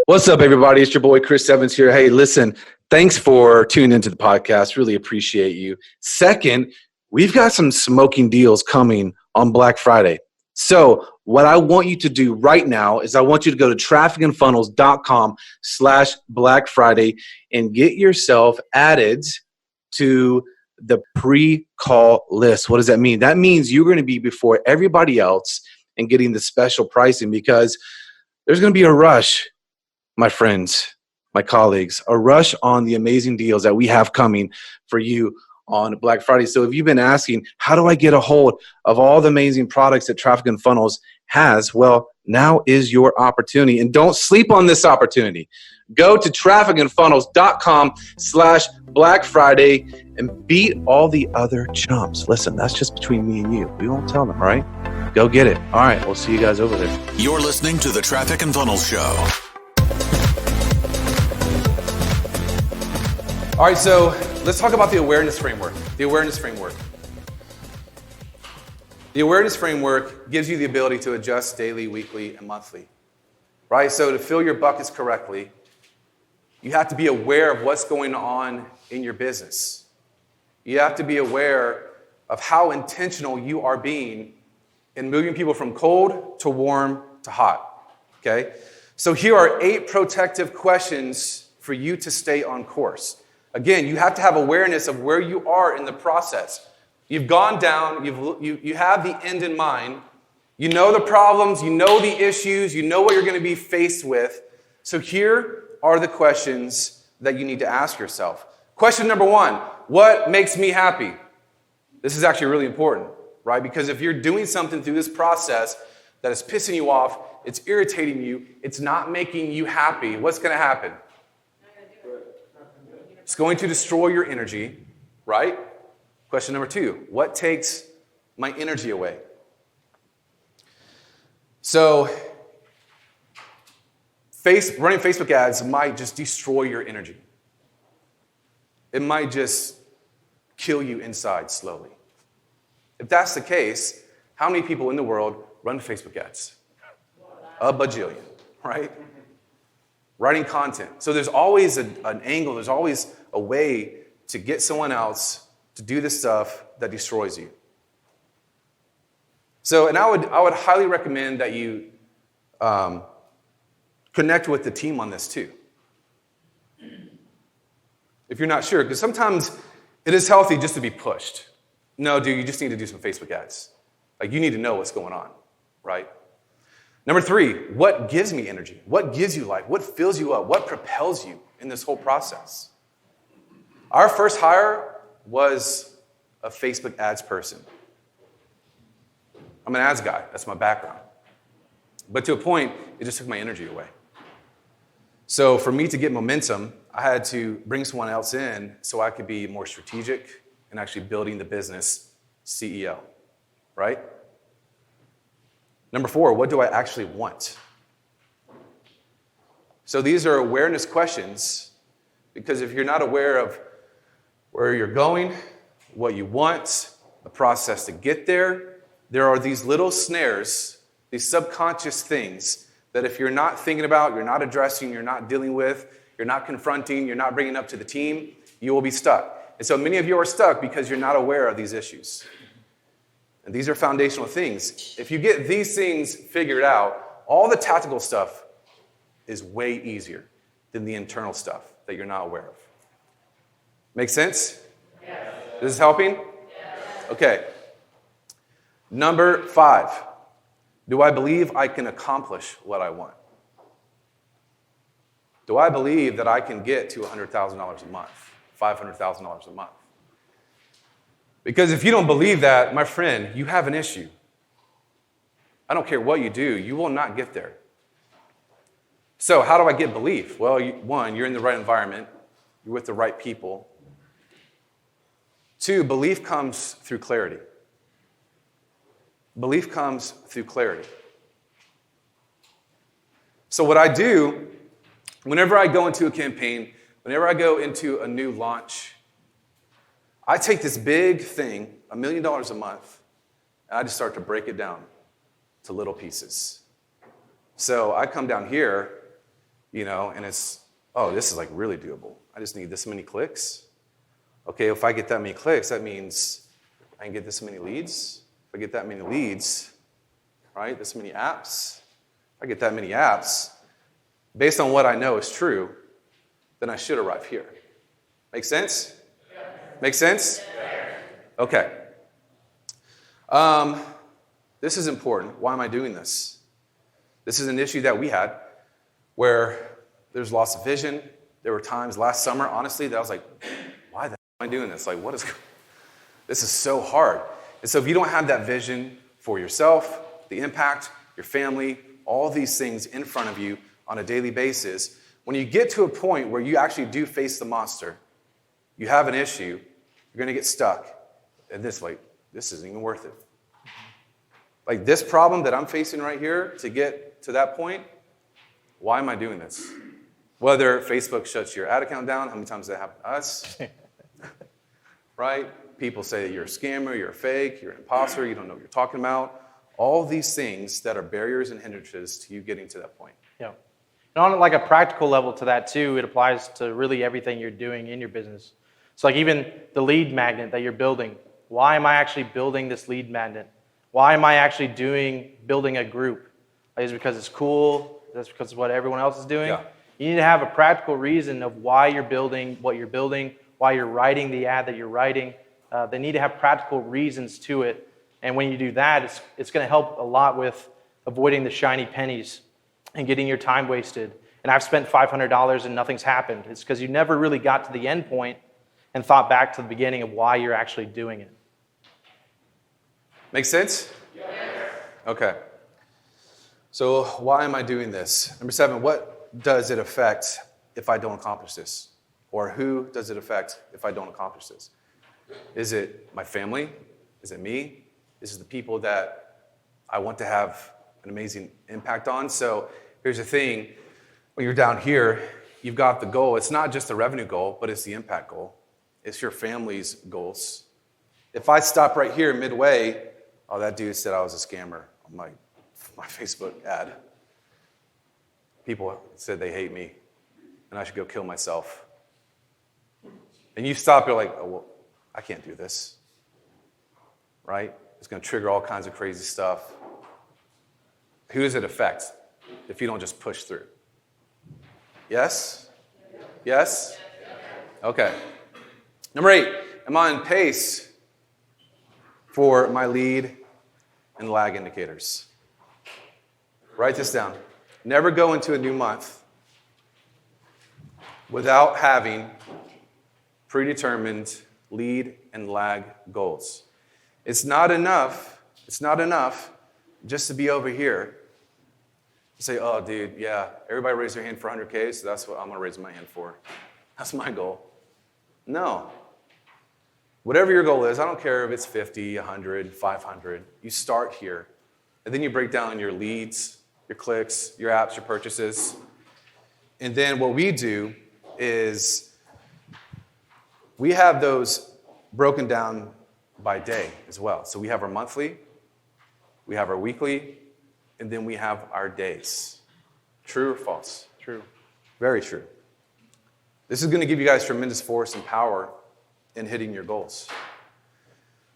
What's up, everybody? It's your boy Chris Evans here. Hey, listen, thanks for tuning into the podcast. Really appreciate you. Second, we've got some smoking deals coming on Black Friday. So what I want you to do right now is I want you to go to trafficandfunnels.com/Black Friday and get yourself added to the pre-call list. What does that mean? That means you're going to be before everybody else and getting the special pricing, because there's going to be a rush, my friends, my colleagues, a rush on the amazing deals that we have coming for you on Black Friday. So if you've been asking, how do I get a hold of all the amazing products that Traffic and Funnels has? Well, now is your opportunity, and don't sleep on this opportunity. Go to trafficandfunnels.com/Black Friday and beat all the other chumps. Listen, that's just between me and you. We won't tell them, right? Go get it. All right, we'll see you guys over there. You're listening to the Traffic and Funnels Show. All right, so let's talk about the awareness framework. The awareness framework. The awareness framework gives you the ability to adjust daily, weekly, and monthly. Right? So to fill your buckets correctly, you have to be aware of what's going on in your business. You have to be aware of how intentional you are being in moving people from cold to warm to hot. Okay? So here are 8 protective questions for you to stay on course. Again, you have to have awareness of where you are in the process. You've gone down, you have the end in mind, you know the problems, you know the issues, you know what you're going to be faced with. So here are the questions that you need to ask yourself. Question number 1, what makes me happy? This is actually really important, right? Because if you're doing something through this process that is pissing you off, it's irritating you, it's not making you happy, what's going to happen? It's going to destroy your energy, right? Question number 2, what takes my energy away? So, running Facebook ads might just destroy your energy. It might just kill you inside slowly. If that's the case, how many people in the world run Facebook ads? A bajillion, right? Writing content. So there's always an angle, there's always a way to get someone else to do the stuff that destroys you. So, and I would highly recommend that you connect with the team on this too. If you're not sure, because sometimes it is healthy just to be pushed. No, dude, you just need to do some Facebook ads. Like, you need to know what's going on, right? Number 3, what gives me energy? What gives you life? What fills you up? What propels you in this whole process? Our first hire was a Facebook ads person. I'm an ads guy. That's my background. But to a point, it just took my energy away. So for me to get momentum, I had to bring someone else in so I could be more strategic and actually building the business CEO, right? Number 4, what do I actually want? So these are awareness questions, because if you're not aware of where you're going, what you want, the process to get there, there are these little snares, these subconscious things that if you're not thinking about, you're not addressing, you're not dealing with, you're not confronting, you're not bringing up to the team, you will be stuck. And so many of you are stuck because you're not aware of these issues. And these are foundational things. If you get these things figured out, all the tactical stuff is way easier than the internal stuff that you're not aware of. Make sense? Yes. This is helping? Yes. Okay. Number 5, do I believe I can accomplish what I want? Do I believe that I can get to $100,000 a month, $500,000 a month? Because if you don't believe that, my friend, you have an issue. I don't care what you do, you will not get there. So how do I get belief? Well, 1, you're in the right environment. You're with the right people. 2, belief comes through clarity. Belief comes through clarity. So what I do, whenever I go into a campaign, whenever I go into a new launch, I take this big thing, $1 million a month, and I just start to break it down to little pieces. So I come down here, and it's, oh, this is like really doable. I just need this many clicks. Okay, if I get that many clicks, that means I can get this many leads. If I get that many leads, right, this many apps, if I get that many apps, based on what I know is true, then I should arrive here. Make sense? Make sense? Okay. This is important. Why am I doing this? This is an issue that we had where there's loss of vision. There were times last summer, honestly, that I was like, why the hell am I doing this? Like, this is so hard. And so if you don't have that vision for yourself, the impact, your family, all these things in front of you on a daily basis, when you get to a point where you actually do face the monster, you have an issue, you're going to get stuck. And this isn't even worth it. Like this problem that I'm facing right here, to get to that point, why am I doing this? Whether Facebook shuts your ad account down, how many times does that happen to us? Right? People say that you're a scammer, you're a fake, you're an imposter, you don't know what you're talking about. All these things that are barriers and hindrances to you getting to that point. Yeah. And on like a practical level to that too, it applies to really everything you're doing in your business. So like even the lead magnet that you're building. Why am I actually building this lead magnet? Why am I actually building a group? Is it because it's cool? That's because of what everyone else is doing? Yeah. You need to have a practical reason of why you're building what you're building, why you're writing the ad that you're writing. They need to have practical reasons to it. And when you do that, it's going to help a lot with avoiding the shiny pennies and getting your time wasted. And I've spent $500 and nothing's happened. It's because you never really got to the end point and thought back to the beginning of why you're actually doing it. Make sense? Yes. Okay. So why am I doing this? Number 7, what does it affect if I don't accomplish this? Or who does it affect if I don't accomplish this? Is it my family? Is it me? Is it the people that I want to have an amazing impact on? So here's the thing. When you're down here, you've got the goal. It's not just the revenue goal, but it's the impact goal. It's your family's goals. If I stop right here midway, oh, that dude said I was a scammer on my Facebook ad. People said they hate me and I should go kill myself. And you stop, you're like, oh, well, I can't do this. Right? It's going to trigger all kinds of crazy stuff. Who does it affect if you don't just push through? Yes? Yes? Okay. Number 8, am I on pace for my lead and lag indicators? Write this down. Never go into a new month without having predetermined lead and lag goals. It's not enough just to be over here. Say, oh, dude, yeah, everybody raise their hand for 100K, so that's what I'm going to raise my hand for. That's my goal. No. Whatever your goal is, I don't care if it's 50, 100, 500. You start here, and then you break down your leads, your clicks, your apps, your purchases. And then what we do is we have those broken down by day as well. So we have our monthly, we have our weekly, and then we have our days. True or false? True. Very true. This is going to give you guys tremendous force and power in hitting your goals.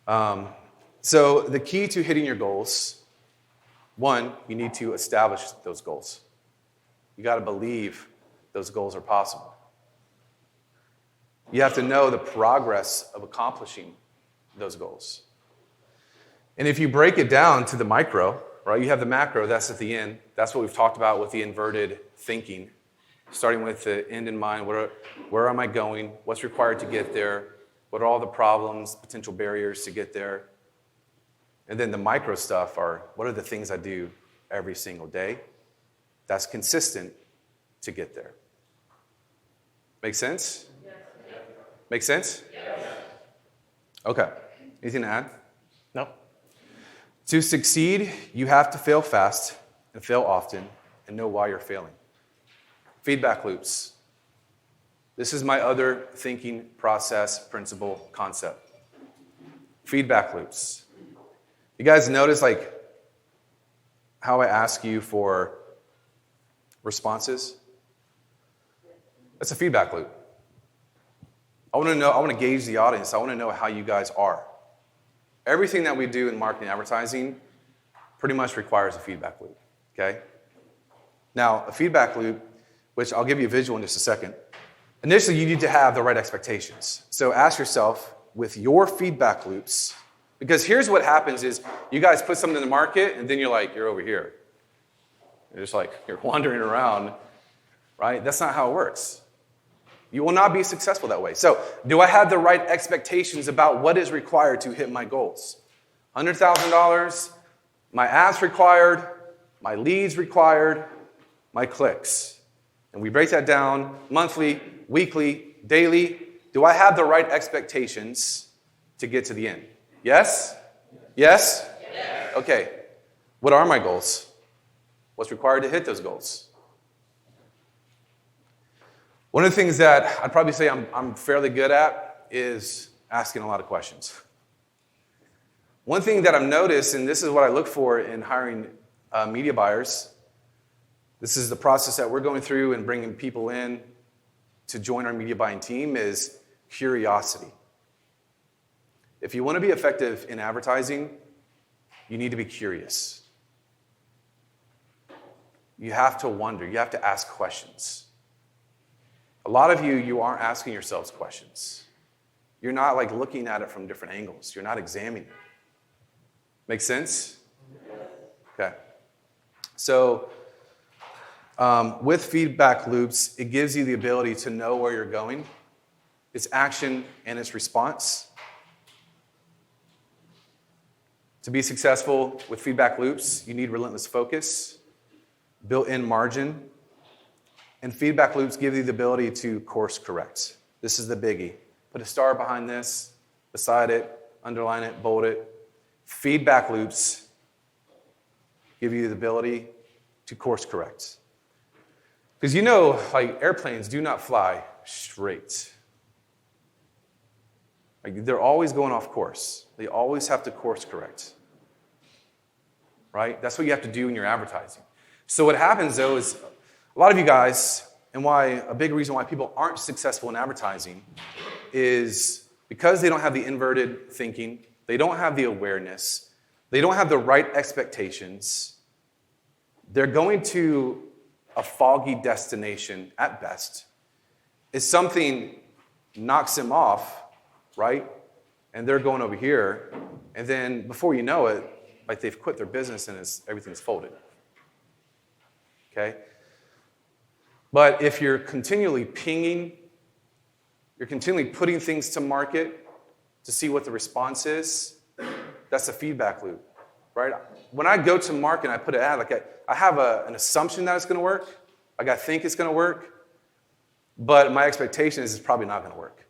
So the key to hitting your goals, 1, you need to establish those goals. You got to believe those goals are possible. You have to know the progress of accomplishing those goals. And if you break it down to the micro, right, you have the macro, that's at the end. That's what we've talked about with the inverted thinking. Starting with the end in mind, where am I going? What's required to get there? What are all the problems, potential barriers to get there? And then the micro stuff are, what are the things I do every single day that's consistent to get there? Make sense? Yes. Make sense? Yes. Okay. Anything to add? No. To succeed, you have to fail fast and fail often and know why you're failing. Feedback loops. This is my other thinking process, principle, concept. Feedback loops. You guys notice like how I ask you for responses? That's a feedback loop. I want to gauge the audience. I want to know how you guys are. Everything that we do in marketing and advertising pretty much requires a feedback loop, okay? Now, a feedback loop, which I'll give you a visual in just a second. Initially, you need to have the right expectations. So ask yourself, with your feedback loops, because here's what happens is you guys put something in the market, and then you're over here. You're just like, you're wandering around, right? That's not how it works. You will not be successful that way. So, do I have the right expectations about what is required to hit my goals? $100,000, my ads required, my leads required, my clicks. And we break that down monthly, weekly, daily. Do I have the right expectations to get to the end? Yes? Yes? Yes. Okay. What are my goals? What's required to hit those goals? One of the things that I'd probably say I'm fairly good at is asking a lot of questions. One thing that I've noticed, and this is what I look for in hiring media buyers, this is the process that we're going through and bringing people in to join our media buying team, is curiosity. If you want to be effective in advertising, you need to be curious. You have to wonder. You have to ask questions. A lot of you aren't asking yourselves questions. You're not like looking at it from different angles. You're not examining it. Make sense? Okay. So with feedback loops, it gives you the ability to know where you're going, its action and its response. To be successful with feedback loops, you need relentless focus, built-in margin, and feedback loops give you the ability to course correct. This is the biggie. Put a star behind this, beside it, underline it, bold it. Feedback loops give you the ability to course correct. Because like airplanes do not fly straight. Like they're always going off course. They always have to course correct. Right? That's what you have to do in your advertising. So what happens though is a lot of you guys, and a big reason why people aren't successful in advertising is because they don't have the inverted thinking, they don't have the awareness, they don't have the right expectations. They're going to a foggy destination at best. If something knocks them off, right, and they're going over here, and then before you know it, like they've quit their business and everything's folded. Okay? But if you're continually pinging, you're continually putting things to market to see what the response is, that's a feedback loop, right? When I go to market and I put an ad, I have an assumption that it's going to work. Like I think it's going to work, but my expectation is it's probably not going to work.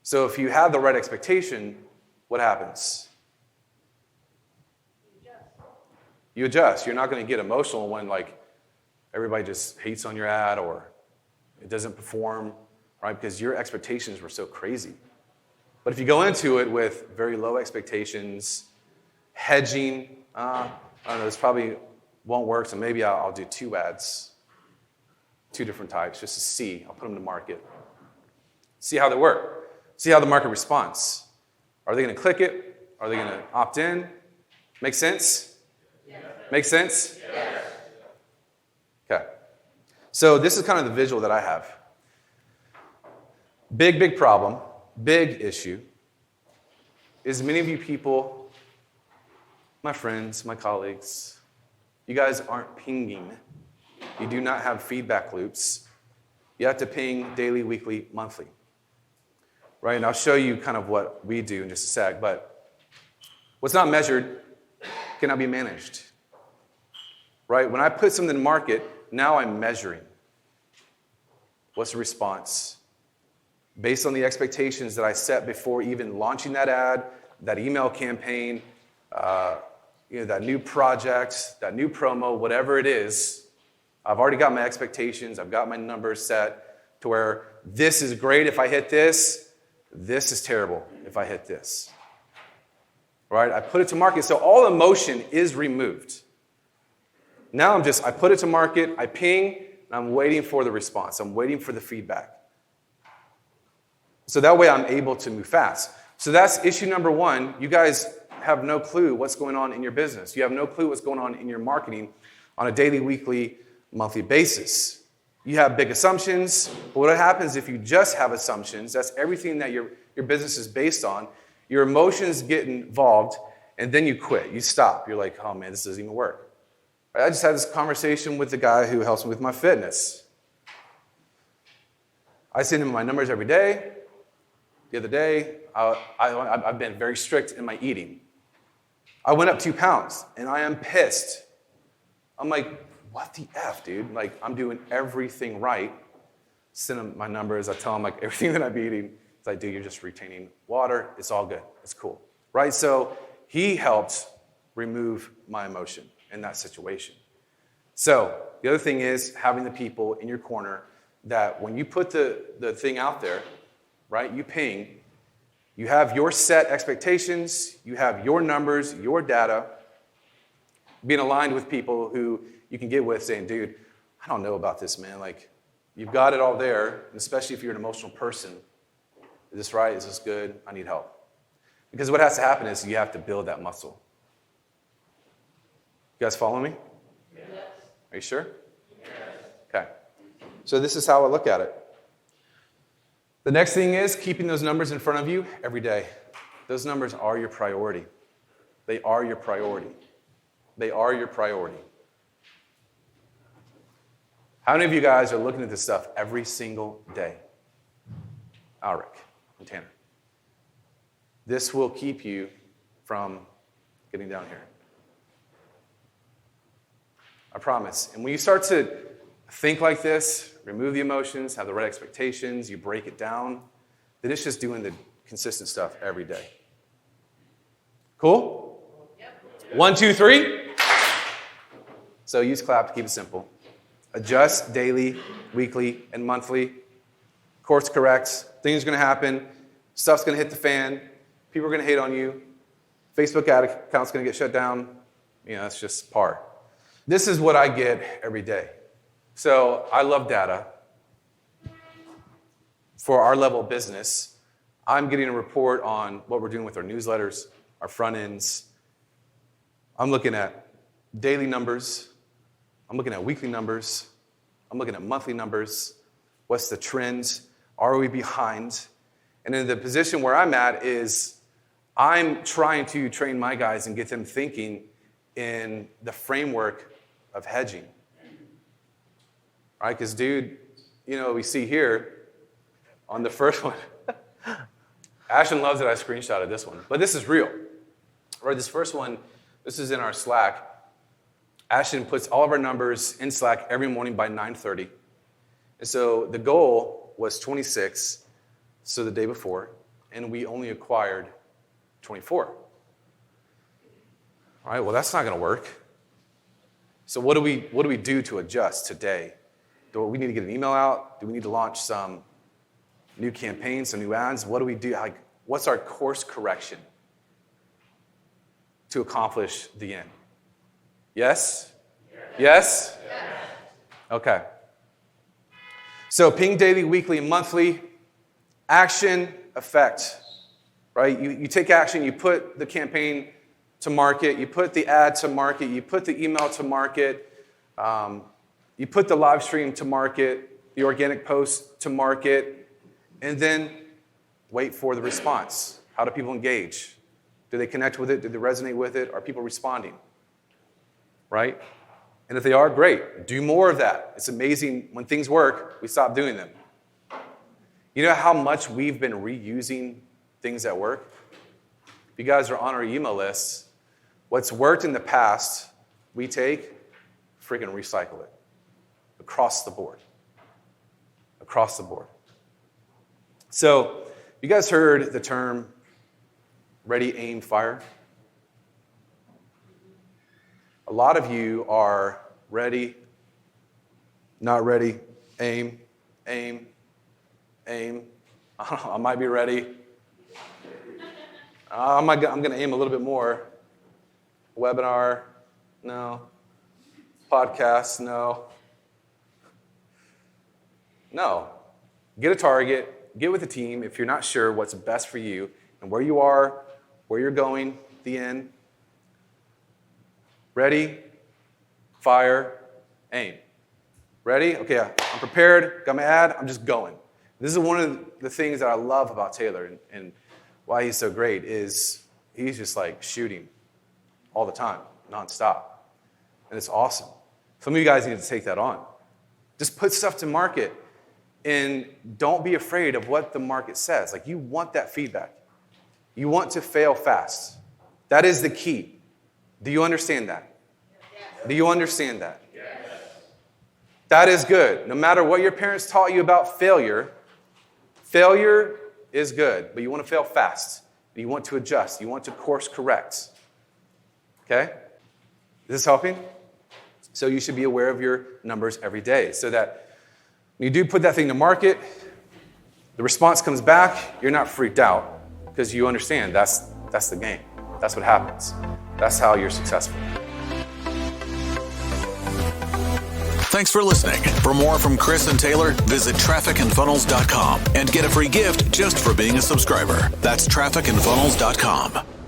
So if you have the right expectation, what happens? You adjust. You're not going to get emotional when everybody just hates on your ad or it doesn't perform, right? Because your expectations were so crazy. But if you go into it with very low expectations, hedging, I don't know, this probably won't work, so maybe I'll do 2 ads, 2 different types, just to see. I'll put them to market. See how they work. See how the market responds. Are they going to click it? Are they going to opt in? Make sense? Yes. Make sense? Yes. Okay. So this is kind of the visual that I have. Big problem, big issue, is many of you people, my friends, my colleagues, you guys aren't pinging. You do not have feedback loops. You have to ping daily, weekly, monthly. Right? And I'll show you kind of what we do in just a sec, but what's not measured cannot be managed. Right? When I put something in the market, now I'm measuring. What's the response? Based on the expectations that I set before even launching that ad, that email campaign, that new project, that new promo, whatever it is, I've already got my expectations. I've got my numbers set to where this is great if I hit this. This is terrible if I hit this. Right? I put it to market. So all emotion is removed. Now I put it to market, I ping, And I'm waiting for the response. I'm waiting for the feedback. So that way I'm able to move fast. So that's issue number one. You guys have no clue what's going on in your business. You have no clue what's going on in your marketing on a daily, weekly, monthly basis. You have big assumptions. But what happens if you just have assumptions? That's everything that your business is based on. Your emotions get involved, and then you quit. You stop. You're like, oh man, this doesn't even work. I just had this conversation with the guy who helps me with my fitness. I send him my numbers every day. The other day, I've been very strict in my eating. I went up 2 pounds, and I am pissed. I'm like, what the F, dude? Like, I'm doing everything right. Send him my numbers. I tell him, like, everything that I'm eating. It's like, dude, you're just retaining water. It's all good. It's cool. Right? So he helped remove my emotion in that situation. So the other thing is having the people in your corner that when you put the thing out there, right, you ping, you have your set expectations, you have your numbers, your data, being aligned with people who you can get with saying, dude, I don't know about this, man. Like, you've got it all there, and especially if you're an emotional person. Is this right? Is this good? I need help. Because what has to happen is you have to build that muscle. You guys follow me? Yes. Are you sure? Yes. Okay. So this is how I look at it. The next thing is keeping those numbers in front of you every day. Those numbers are your priority. They are your priority. They are your priority. How many of you guys are looking at this stuff every single day? Alric and Tanner. This will keep you from getting down here. I promise. And when you start to think like this, remove the emotions, have the right expectations, you break it down, then it's just doing the consistent stuff every day. Cool? Yep. 1, 2, 3. So use clap to keep it simple. Adjust daily, weekly, and monthly. Course corrects. Things are going to happen. Stuff's going to hit the fan. People are going to hate on you. Facebook ad account's going to get shut down. You know, that's just par. This is what I get every day. So I love data. For our level of business, I'm getting a report on what we're doing with our newsletters, our front ends. I'm looking at daily numbers. I'm looking at weekly numbers. I'm looking at monthly numbers. What's the trends? Are we behind? And in the position where I'm at is I'm trying to train my guys and get them thinking in the framework of hedging. Right? Because, dude, you know, we see here on the first one, Ashton loves that I screenshotted this one, but this is real. Right? This first one, this is in our Slack. Ashton puts all of our numbers in Slack every morning by 9:30. And so the goal was 26, so the day before, and we only acquired 24. All right, well, that's not going to work. So what do we do to adjust today? Do we need to get an email out? Do we need to launch some new campaigns, some new ads? What do we do? Like, what's our course correction to accomplish the end? Yes? Yes? Yes? Okay. So ping daily, weekly, monthly, action, effect. Right? You take action, you put the campaign to market, you put the ad to market, you put the email to market, you put the live stream to market, the organic post to market, and then wait for the response. How do people engage? Do they connect with it? Do they resonate with it? Are people responding? Right? And if they are, great. Do more of that. It's amazing. When things work, we stop doing them. You know how much we've been reusing things that work? If you guys are on our email lists, what's worked in the past, we take, freaking recycle it. Across the board. Across the board. So, you guys heard the term ready, aim, fire? A lot of you are ready, not ready, aim, aim, aim. I might be ready. I'm going to aim a little bit more. Webinar, no. Podcast, no. No. Get a target, get with a team if you're not sure what's best for you and where you are, where you're going, the end. Ready, fire, aim. Ready? Okay, I'm prepared, got my ad, I'm just going. This is one of the things that I love about Taylor and why he's so great is he's just like shooting all the time, nonstop. And it's awesome. Some of you guys need to take that on. Just put stuff to market and don't be afraid of what the market says. Like, you want that feedback. You want to fail fast. That is the key. Do you understand that? Yes. Do you understand that? Yes. That is good. No matter what your parents taught you about failure, failure is good, but you want to fail fast. You want to adjust. You want to course correct. Okay? Is this helping? So you should be aware of your numbers every day so that when you do put that thing to market, the response comes back, you're not freaked out because you understand that's the game. That's what happens. That's how you're successful. Thanks for listening. For more from Chris and Taylor, visit trafficandfunnels.com and get a free gift just for being a subscriber. That's trafficandfunnels.com.